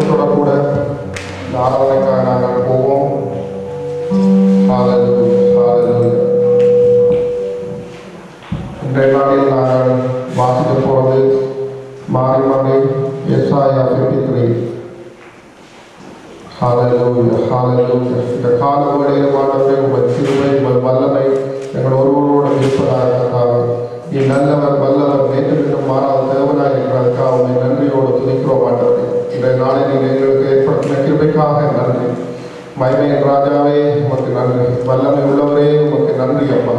சந்தோஷத்தோட கூட இந்த ஆராதனைக்காக நாங்கள் போவோம். இன்றைய நாளில் நாங்கள் வாசிக்க போவது மாறி மாறி எஸ்ஐயா 53. ஹalleluya ஹalleluya. இந்த கால வேளையில் ஆண்டவரே உங்கள் கிருபை உங்கள் வல்லமை எங்கள் ஒருவரோடு இருப்பதாக நீ நல்லவர் வல்லவர் நேற்று மாறாத தேவனாய் இருக்கிறதுக்காக உண்மை நன்றியோடு துதிக்கிறோம் ஆண்டவரே. இன்றைய நாளில் நீங்கள் எங்களுக்கு ஏற்படுத்தின கிருபைக்காக நன்றி. மகிமையின் ராஜாவே உமக்கு நன்றி. வல்லமை உள்ளவரே உமக்கு நன்றி அப்பா.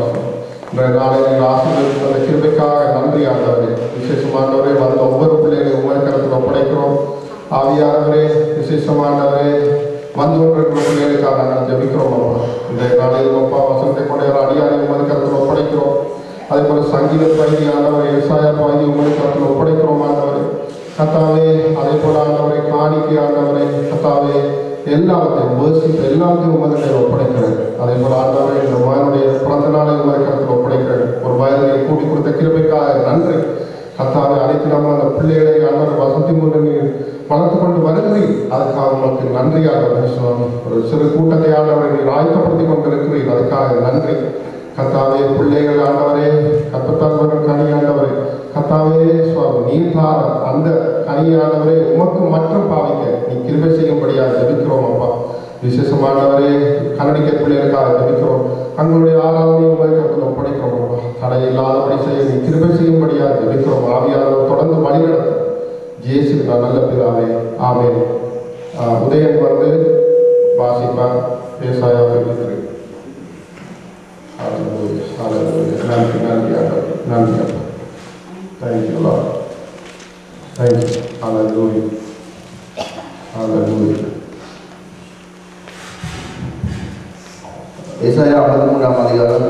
இன்றைய நாளில் நீங்கள் ஆசீர்வதித்த அந்த கிருபைக்காக நன்றி ஆண்டவரே. விசேஷமானவரே வந்த ஒவ்வொரு பிள்ளைகளையும் உங்கள் கருத்தில் ஒப்படைக்கிறோம். ஆவியானவரே விசேஷமானவரே வந்து கொண்டிருக்கிற பிள்ளைகளுக்காக நாங்கள் ஜெபிக்கிறோம் அப்பா. இன்றைய நாளில் அப்பா வசனத்தை கொண்ட அடியாரை உங்கள் கருத்தில் ஒப்படைக்கிறோம். அதே போல சங்கீத பகுதி ஆண்டவரை எஸ்ஐயா பகுதி உங்கள் கருத்தில் ஒப்படைக்கிறோம் ஆண்டவரே கத்தாவே. அதே போல ஆண்டவரை காணிக்கை ஆண்டவரை கத்தாவே எல்லாத்தையும் வேர்ஷிப் எல்லாத்தையும் உங்கள் ஒப்படைக்கிறேன். அதே போல ஆண்டவரை இந்த மகனுடைய பிறந்த நாளை உங்கள் கருத்தில் ஒப்படைக்கிறேன். ஒரு வயதை கூட்டி கொடுத்த கிருபைக்காக நன்றி கத்தாவை. அனைத்து நம்ம அந்த பிள்ளைகளை ஆண்டவர் வசதி முறையில் வளர்த்து கொண்டு வருகிறீர். அதுக்காக உங்களுக்கு நன்றியாக சுவாமி. ஒரு சிறு கூட்டத்தை ஆண்டவரை நீங்கள் ஆயத்தப்படுத்தி கொண்டிருக்கிறீர். அதுக்காக நன்றி கத்தாவே. பிள்ளைகள் ஆண்டவரே கத்தத்தால் வரும் கனி ஆண்டவரே கத்தாவே சுவாமி. நீர் தார அந்த கனி ஆண்டவரே உமக்கு மற்றும் பாவிக்க நீ கிருபை செய்யும்படியாக ஜெபிக்கிறோம் அப்பா. விசேஷமானவரே கனடிக்க பிள்ளைகளுக்காக ஜெபிக்கிறோம். தங்களுடைய ஆராதனை உங்களுக்கு ஒப்படைக்கிறோம் அப்பா. தடை இல்லாதபடி செய்ய நீ கிருபை செய்யும்படியாக ஜெபிக்கிறோம். ஆவியானவர் தொடர்ந்து வழிநடத்தும் ஜேசு நல்ல பிதாவே ஆமென். உதயன் வந்து வாசிப்பார் ஏசாயா 53. நன்றி நன்றி ஆண்டவர் நன்றி அப்பா. Thank you Lord. தேங்க்யூ. ஹalleluya ஹalleluya. ஏசாயா 53 அதிகாரம்